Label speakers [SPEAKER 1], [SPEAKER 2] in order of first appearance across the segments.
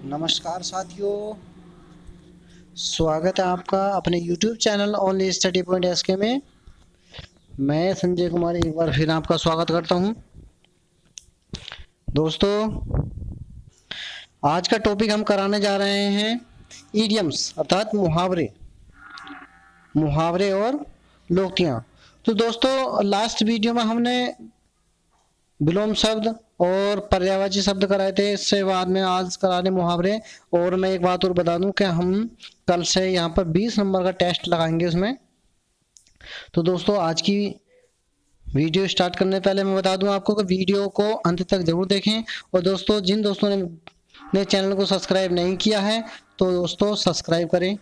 [SPEAKER 1] नमस्कार साथियों, स्वागत है आपका अपने YouTube channel only study point SK में। मैं संजय कुमार एक बार फिर आपका स्वागत करता हूं। दोस्तों, आज का टॉपिक हम कराने जा रहे हैं इडियम्स अर्थात मुहावरे और लोकोक्तियाँ। तो दोस्तों, लास्ट वीडियो में हमने विलोम शब्द और पर्यायवाची शब्द कराए थे। इससे बाद में आज करा रहे मुहावरे। और मैं एक बात और बता दूं कि हम कल से यहाँ पर 20 नंबर का टेस्ट लगाएंगे उसमें। तो दोस्तों, आज की वीडियो स्टार्ट करने पहले मैं बता दूं आपको कि वीडियो को अंत तक जरूर देखें। और दोस्तों, जिन दोस्तों ने चैनल को सब्सक्राइब नहीं किया है तो दोस्तों सब्सक्राइब करें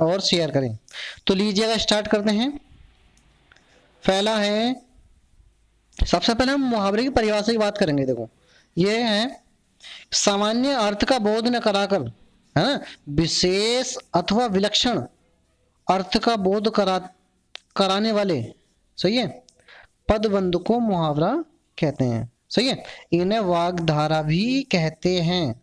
[SPEAKER 1] और शेयर करें। तो लीजिएगा, स्टार्ट करते हैं। पहला है, सबसे पहले हम मुहावरे की परिभाषा की बात करेंगे। देखो, ये है सामान्य अर्थ का बोध न कराकर, है ना, विशेष अथवा विलक्षण अर्थ का बोध कराने वाले, सही है, पदबंध को मुहावरा कहते हैं। सही है, इन्हें वाग्धारा भी कहते हैं।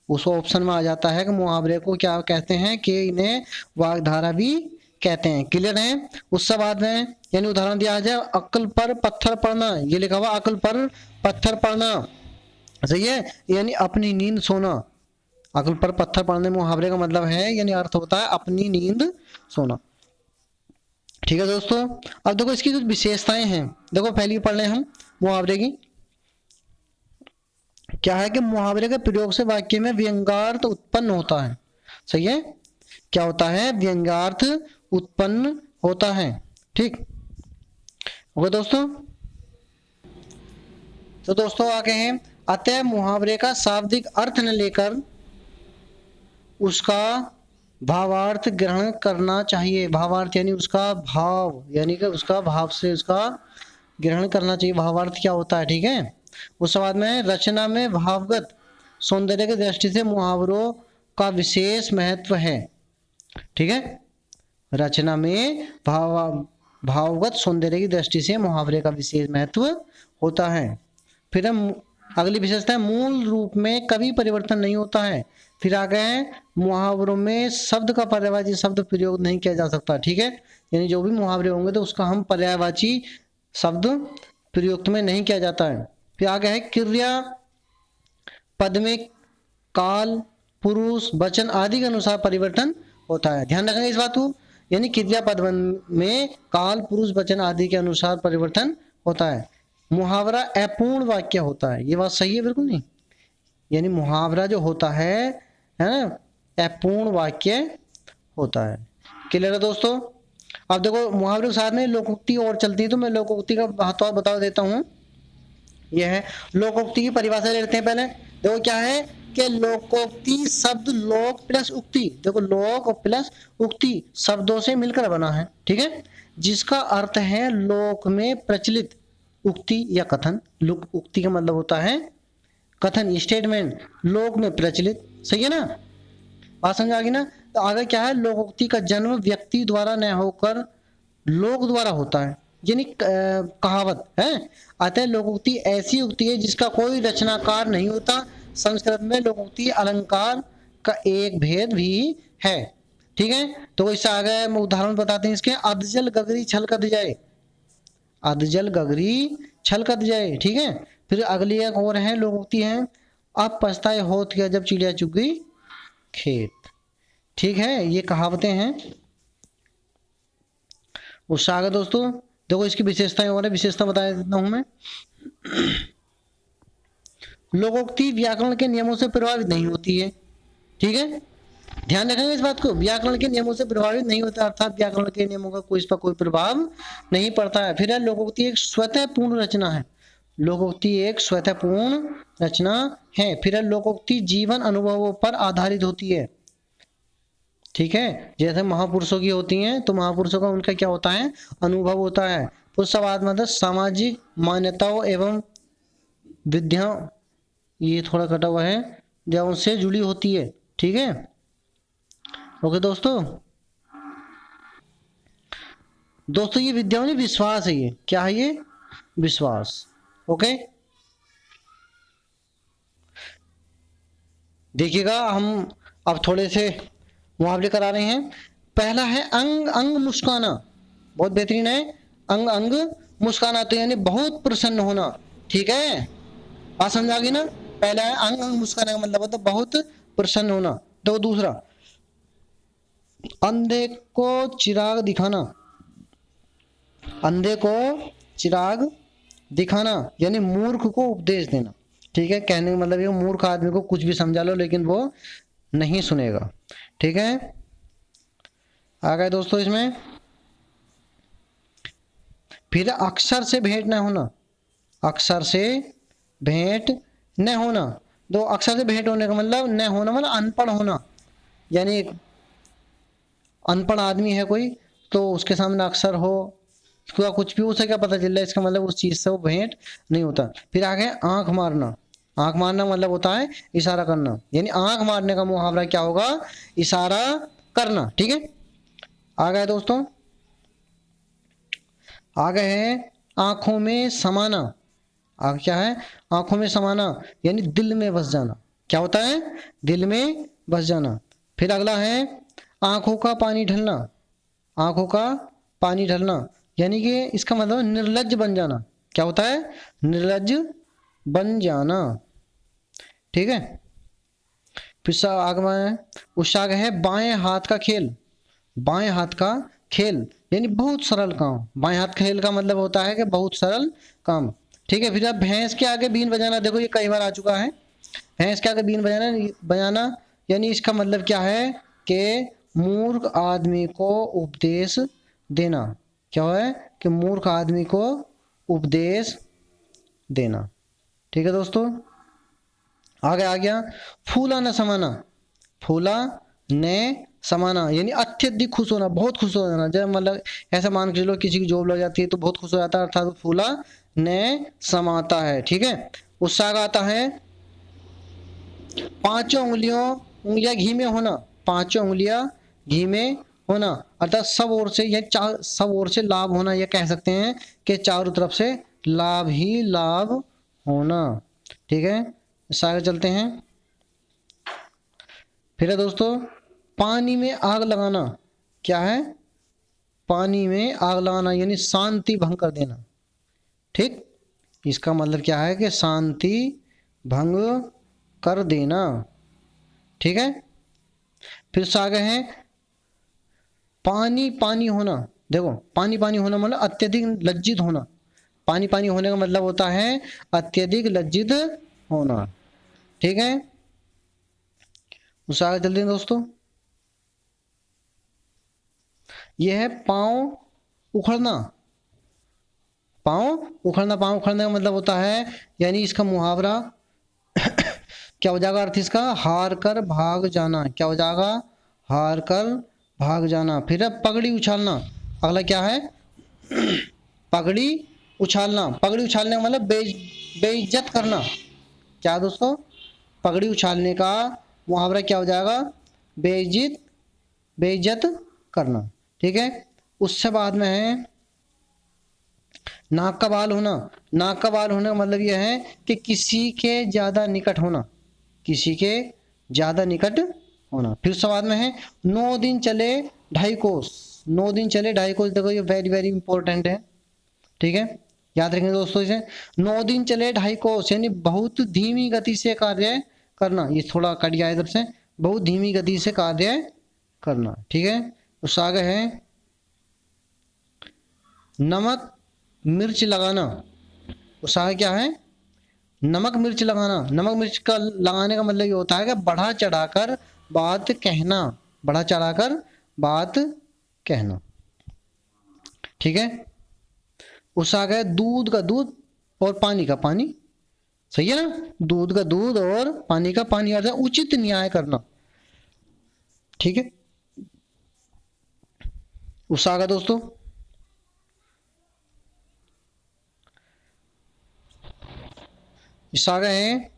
[SPEAKER 1] उस ऑप्शन में आ जाता है कि मुहावरे को क्या कहते हैं, कि इन्हें वाग्धारा भी कहते हैं। क्लियर है। उससे बाद में यानी उदाहरण दिया जाए, अक्ल पर पत्थर पड़ना, ये लिखा हुआ अक्ल पर पत्थर पड़ना, सही है, यानी अपनी नींद सोना। अक्ल पर पत्थर पड़ने मुहावरे का मतलब है, यानी अर्थ होता है अपनी नींद सोना। ठीक है दोस्तों, अब देखो इसकी कुछ विशेषताएं हैं। देखो, पहली पढ़ लें हम मुहावरे की। क्या है कि मुहावरे के प्रयोग से वाक्य में व्यंग्यार्थ उत्पन्न होता है। सही है, क्या होता है, व्यंग्यार्थ उत्पन्न होता है। ठीक, ओके दोस्तों। तो दोस्तों आगे हैं, अतः मुहावरे का शाब्दिक अर्थ न लेकर उसका भावार्थ ग्रहण करना चाहिए। भावार्थ यानी उसका भाव, यानी कि उसका भाव से उसका ग्रहण करना चाहिए। भावार्थ क्या होता है, ठीक है। उस बाद में रचना में भावगत सौंदर्य की दृष्टि से मुहावरों का विशेष महत्व है। ठीक है, रचना में भावगत सौंदर्य की दृष्टि से मुहावरे का विशेष महत्व होता है। फिर हम अगली विशेषता है, मूल रूप में कभी परिवर्तन नहीं होता है। फिर आ गए हैं, मुहावरों में शब्द का पर्यायवाची शब्द प्रयोग नहीं किया जा सकता। ठीक है, यानी जो भी मुहावरे होंगे तो उसका हम पर्यायवाची शब्द प्रयुक्त में नहीं किया जाता है। फिर आगे है, क्रिया पद में काल, पुरुष, वचन आदि के अनुसार परिवर्तन होता है। ध्यान रखेंगे इस बात को, यानी क्रिया पद में काल, पुरुष, वचन आदि के अनुसार परिवर्तन होता है। मुहावरा अपूर्ण वाक्य होता है। ये बात सही है, बिल्कुल नहीं, यानी मुहावरा जो होता है ना, अपूर्ण वाक्य होता है। क्लियर है दोस्तों। अब देखो, मुहावरे के साथ में लोकोक्ति और चलती है, तो मैं लोकोक्ति का महत्व बता देता हूँ। यह है, लोकोक्ति की परिभाषा लेते हैं पहले। देखो क्या है कि लोकोक्ति शब्द लोक प्लस उक्ति, देखो लोक प्लस उक्ति शब्दों से मिलकर बना है। ठीक है, जिसका अर्थ है लोक में प्रचलित उक्ति या कथन। उक्ति का मतलब होता है कथन, स्टेटमेंट, लोक में प्रचलित। सही है ना, बात समझ आ गई ना। तो आगे क्या है, लोकोक्ति का जन्म व्यक्ति द्वारा न होकर लोक द्वारा होता है, यानी कहावत है। अतः लोकोक्ति ऐसी उक्ति है जिसका कोई रचनाकार नहीं होता। संस्कृत में लोकोक्ति अलंकार का एक भेद भी है। ठीक है, तो इससे आगे हम उदाहरण बताते हैं इसके। अधजल गगरी छलकत जाए, अधजल गगरी छलकत जाए। ठीक है, फिर अगली एक और है लोकोक्ति है, अब पछताए होत क्या जब चिड़िया चुग गई खेत। ठीक है, ये कहावतें हैं। उससे आगे दोस्तों देखो इसकी विशेषताएं और विशेषता बता देता हूं मैं। लोकोक्ति व्याकरण के नियमों से प्रभावित नहीं होती है। ठीक है, ध्यान रखेंगे इस बात को, व्याकरण के नियमों से प्रभावित नहीं होता, अर्थात व्याकरण के नियमों का कोई इस पर कोई प्रभाव नहीं पड़ता है। फिर है, लोकोक्ति एक स्वतः पूर्ण रचना है। लोकोक्ति एक स्वतः पूर्ण रचना है। फिर है, लोकोक्ति जीवन अनुभवों पर आधारित होती है। ठीक है, जैसे महापुरुषों की होती हैं, तो महापुरुषों का उनका क्या होता है, अनुभव होता है। उसके बाद मतलब सामाजिक मान्यताओं एवं विद्या, ये थोड़ा कटा हुआ है, जो उनसे जुड़ी होती है। ठीक है, ओके दोस्तों। दोस्तों, ये विद्याओं में विश्वास है, ये क्या है, ये विश्वास। ओके, देखिएगा, हम अब थोड़े से मुहावरे करा रहे हैं। पहला है अंग अंग मुस्काना, बहुत बेहतरीन है। अंग अंग मुस्काना तो यानी बहुत प्रसन्न होना, ठीक है, बात समझ आ गई ना। पहला है अंग अंग मुस्काना का मतलब होता है बहुत प्रसन्न होना। तो दूसरा, अंधे को चिराग दिखाना, अंधे को चिराग दिखाना यानी मूर्ख को उपदेश देना, ठीक है। कहने का मतलब ये मूर्ख आदमी को कुछ भी समझा लो लेकिन वो नहीं सुनेगा, ठीक है। आ गए दोस्तों इसमें। फिर अक्षर से भेंट न होना, अक्षर से भेंट न होना। तो अक्षर से भेंट होने का मतलब न होना मतलब अनपढ़ होना, यानी अनपढ़ आदमी है कोई तो उसके सामने अक्षर हो, उसका कुछ भी उसे क्या पता चल रहा है, इसका मतलब उस चीज से वो भेंट नहीं होता। फिर आगे आंख मारना, आंख मारना मतलब होता है इशारा करना, यानी आंख मारने का मुहावरा क्या होगा, इशारा करना, ठीक है। आ गए दोस्तों, आगे है आंखों में समाना। आगे क्या है, आंखों में समाना यानी दिल में बस जाना, क्या होता है, दिल में बस जाना। फिर अगला है आंखों का पानी ढलना, आंखों का पानी ढलना यानी कि इसका मतलब निर्लज्ज बन जाना, क्या होता है, निर्लज्ज बन जाना, ठीक है। फिर आगे में उससे आगे है बाएं हाथ का खेल, बाएं हाथ का खेल यानी बहुत सरल काम, बाएं हाथ खेल का मतलब होता है कि बहुत सरल काम, ठीक है। फिर अब भैंस के आगे बीन बजाना, देखो ये कई बार आ चुका है, भैंस के आगे बीन बजाना, बजाना यानी इसका मतलब क्या है कि मूर्ख आदमी को उपदेश देना, क्या है कि मूर्ख आदमी को उपदेश देना, ठीक है दोस्तों। आगे आ गया फूला न समाना, फूला ने समाना यानी अत्यधिक खुश होना, बहुत खुश हो जाना, जब मतलब ऐसा मान के चलो किसी की जॉब लग जाती है तो बहुत खुश हो जाता है, अर्थात फूला ने समाता है, ठीक है। उससे आगे आता है पांचों उंगलियां घी में होना, पांचों उंगलियां घी में होना अर्थात सब ओर से, या सब ओर से लाभ होना, यह कह सकते हैं कि चारों तरफ से लाभ ही लाभ होना, ठीक है। इससे आगे चलते हैं। फिर है दोस्तों पानी में आग लगाना, क्या है, पानी में आग लगाना यानी शांति भंग कर देना, ठीक, इसका मतलब क्या है कि शांति भंग कर देना, ठीक है। फिर से आगे है पानी पानी होना, देखो पानी पानी होना मतलब अत्यधिक लज्जित होना, पानी पानी होने का मतलब होता है अत्यधिक लज्जित होना, ठीक है। उससे आगे चलते हैं दोस्तों। यह है पांव उखड़ना, पांव उखड़ना, पांव उखड़ने का मतलब होता है यानी इसका मुहावरा क्या हो जाएगा, अर्थ इसका हार कर भाग जाना, क्या हो जाएगा, हार कर भाग जाना। फिर अब पगड़ी उछालना, अगला क्या है, पगड़ी उछालना, पगड़ी उछालने का मतलब बेइज्जत करना, क्या दोस्तों, पगड़ी उछालने का मुहावरा क्या हो जाएगा, बेइज्जत, बेइज्जत करना, ठीक है। उससे बाद में है नाक का बाल होना, नाक का बाल होने का मतलब यह है कि किसी के ज्यादा निकट होना, किसी के ज्यादा निकट होना। फिर उसके बाद में है 9 दिन चले ढाई कोस, 9 दिन चले ढाई कोस, देखो ये वेरी वेरी इंपॉर्टेंट है, ठीक है, याद रखेंगे दोस्तों इसे। 9 दिन चले ढाई कोस यानी बहुत धीमी गति से कार्य करना, ये थोड़ा कट गया इधर से, बहुत धीमी गति से कार्य करना, ठीक है। उससे आगे है नमक मिर्च लगाना, उससे आगे क्या है, नमक मिर्च लगाना, नमक मिर्च का लगाने का मतलब ये होता है कि बढ़ा चढ़ाकर बात कहना, बढ़ा चढ़ाकर बात कहना, ठीक है। उससे आगे दूध का दूध और पानी का पानी, सही है ना, दूध का दूध और पानी का पानी, अर्थ है उचित न्याय करना, ठीक है। उससे आगे दोस्तों इस आगे है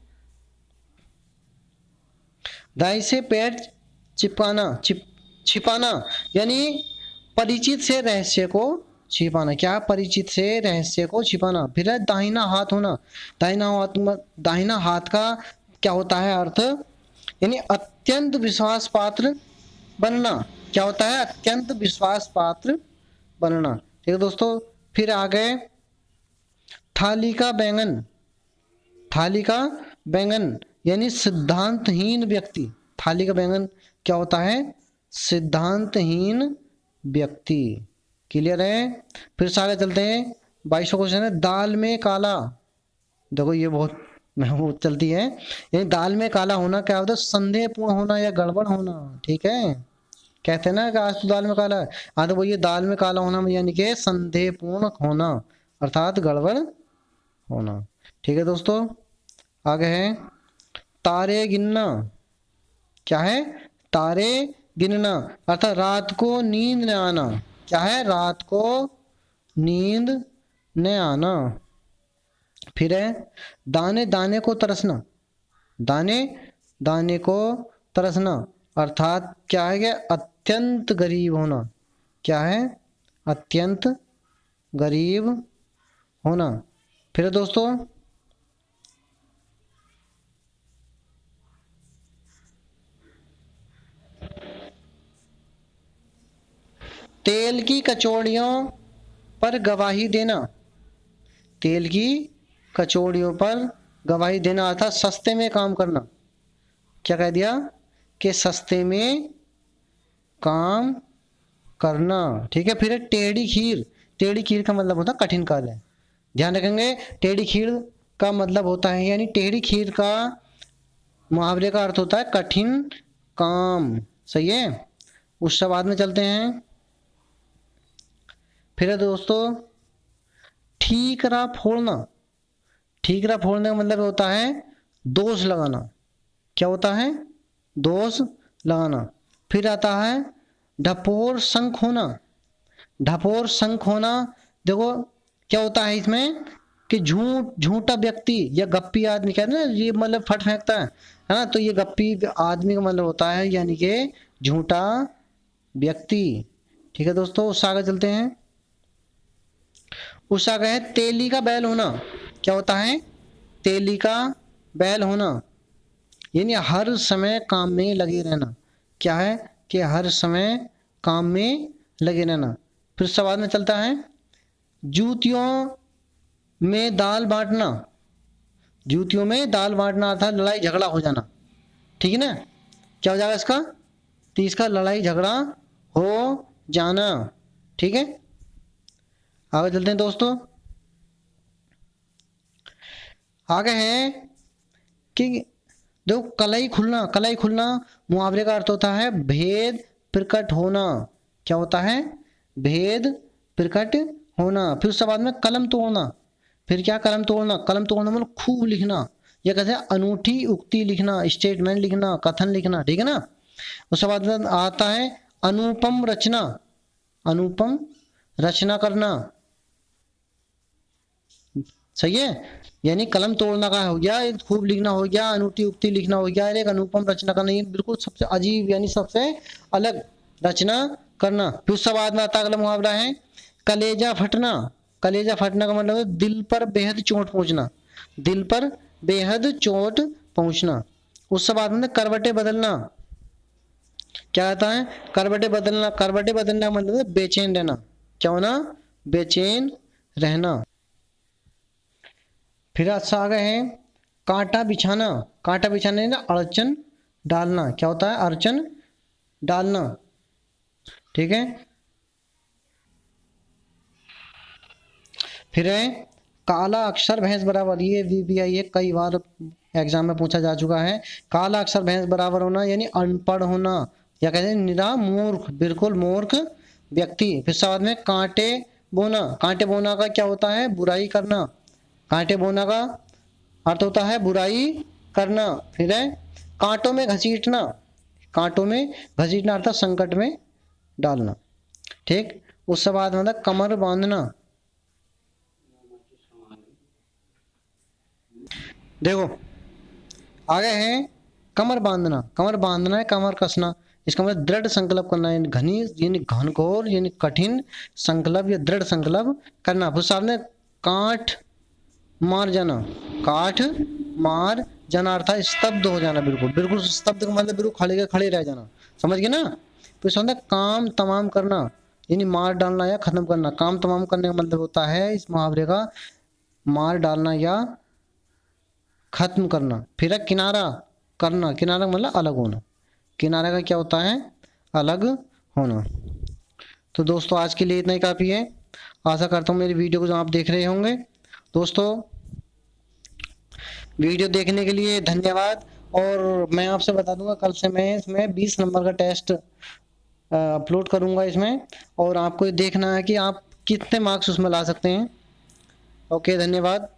[SPEAKER 1] दाई से पैर चिपकाना, छिपाना यानी परिचित से रहस्य को छिपाना, क्या, परिचित से रहस्य को छिपाना। फिर है दाहिना हाथ होना, दाहिना हाथ, दाहिना हाथ का क्या होता है अर्थ, यानी अत्यंत विश्वास पात्र बनना। क्या होता है? अत्यंत विश्वास पात्र बनना। ठीक है दोस्तों, फिर आ गए थाली का बैंगन। थाली का बैंगन यानी सिद्धांतहीन व्यक्ति। थाली का बैंगन क्या होता है? सिद्धांतहीन व्यक्ति। क्लियर है? फिर से आगे चलते हैं। 22वां क्वेश्चन है दाल में काला। देखो ये बहुत महबूब चलती है। ये दाल में काला होना क्या होता है? संदेहपूर्ण होना या गड़बड़ होना। ठीक है, कहते हैं ना कि आज तो दाल में काला है। हाँ तो वो ये दाल में काला होना यानी कि संदेहपूर्ण होना अर्थात गड़बड़ होना। ठीक है दोस्तों, आगे है तारे गिनना। क्या है? तारे गिनना अर्थात रात को नींद न आना। क्या है? रात को नींद न आना। फिर है दाने दाने को तरसना। दाने दाने को तरसना अर्थात क्या है? कि अत्यंत गरीब होना। क्या है? अत्यंत गरीब होना। फिर दोस्तों तेल की कचौड़ियों पर गवाही देना। तेल की कचौड़ियों पर गवाही देना अर्थात सस्ते में काम करना। क्या कह दिया? कि सस्ते में काम करना। ठीक है, फिर है टेढ़ी खीर। टेढ़ी खीर का मतलब होता है कठिन कार्य। ध्यान रखेंगे, टेढ़ी खीर का मतलब होता है यानी टेढ़ी खीर का मुहावरे का अर्थ होता है कठिन काम। सही है, उससे बाद में चलते हैं। फिर है दोस्तों ठीकरा फोड़ना। ठीकरा फोड़ने का मतलब होता है दोष लगाना। क्या होता है? दोष लगाना। फिर आता है ढपोर शंख होना। ढपोर शंख होना देखो क्या होता है इसमें कि झूठा व्यक्ति या गप्पी आदमी कहते हैं ना, ये मतलब फट फेंकता है ना, तो ये गप्पी आदमी का मतलब होता है यानी कि झूठा व्यक्ति। ठीक है दोस्तों, उससे आगे चलते हैं। उससे आगे है तेली का बैल होना। क्या होता है? तेली का बैल होना यानी हर समय काम में लगे रहना। क्या है? कि हर समय काम में लगे रहना। फिर सवाल में चलता है जूतियों में दाल बांटना। जूतियों में दाल बांटना अर्थात लड़ाई झगड़ा हो जाना। ठीक है ना? क्या हो जाएगा इसका? तो इसका लड़ाई झगड़ा हो जाना। ठीक है, आगे चलते हैं दोस्तों। आगे है कि देखो कलाई खुलना। कलाई खुलना मुहावरे का अर्थ होता है भेद प्रकट होना। क्या होता है? भेद प्रकट होना। फिर उसके बाद में कलम तोड़ना। फिर क्या? कलम तोड़ना। कलम तोड़ना मतलब खूब लिखना या कहते हैं अनूठी उक्ति लिखना, स्टेटमेंट लिखना, कथन लिखना। ठीक है ना? उसके बाद में आता है अनुपम रचना। अनुपम रचना करना। सही है, यानी कलम तोड़ना का हो गया, एक खूब लिखना हो गया, अनूठी उक्ति लिखना हो गया, एक अनुपम रचना करना, ये बिल्कुल सबसे अजीब यानी सबसे अलग रचना करना। फिर उसके बाद में आता अगला मुहावरा है कलेजा फटना। कलेजा फटना का मतलब है दिल पर बेहद चोट पहुंचना। दिल पर बेहद चोट पहुंचना। उसके बाद में करवटे बदलना। क्या आता है? करवटे बदलना। करवटे बदलना का मतलब है बेचैन रहना। क्या होना? बेचैन रहना। फिर अच्छा आ गए हैं कांटा बिछाना। कांटा बिछाने ना अड़चन डालना। क्या होता है? अड़चन डालना। ठीक है, फिर है काला अक्षर भैंस बराबर। ये VBI है, कई बार एग्जाम में पूछा जा चुका है। काला अक्षर भैंस बराबर होना यानी अनपढ़ होना या कहते हैं निरा मूर्ख, बिल्कुल मूर्ख व्यक्ति। फिर साथ में कांटे बोना। कांटे बोना का क्या होता है? बुराई करना। कांटे बोना का अर्थ होता है बुराई करना। फिर है कांटों में घसीटना। कांटों में घसीटना अर्थात संकट में डालना। ठीक, उसके बाद मतलब कमर बांधना। देखो आगे है कमर बांधना। कमर बांधना है कमर कसना। इसका मतलब दृढ़ संकल्प करना यानी घनी यानी घनघोर यानी कठिन संकल्प या दृढ़ संकल्प करना। फिर सामने काठ मार जाना। काठ मार जाना अर्थ है स्तब्ध हो जाना, बिल्कुल बिल्कुल स्तब्ध का मतलब बिल्कुल खड़े के खड़े रह जाना, समझ गए ना। फिर समझना काम तमाम करना, यानी मार डालना या खत्म करना। काम तमाम करने का मतलब होता है इस मुहावरे का मार डालना या खत्म करना। फिर है किनारा करना, किनारा का मतलब अलग होना, किनारे का क्या होता है, अलग होना। तो दोस्तों आज के लिए इतना ही काफ़ी है। आशा करता हूँ मेरी वीडियो को जो आप देख रहे होंगे। दोस्तों वीडियो देखने के लिए धन्यवाद। और मैं आपसे बता दूंगा कल से मैं इसमें 20 नंबर का टेस्ट अपलोड करूंगा इसमें, और आपको देखना है कि आप कितने मार्क्स उसमें ला सकते हैं। ओके, धन्यवाद।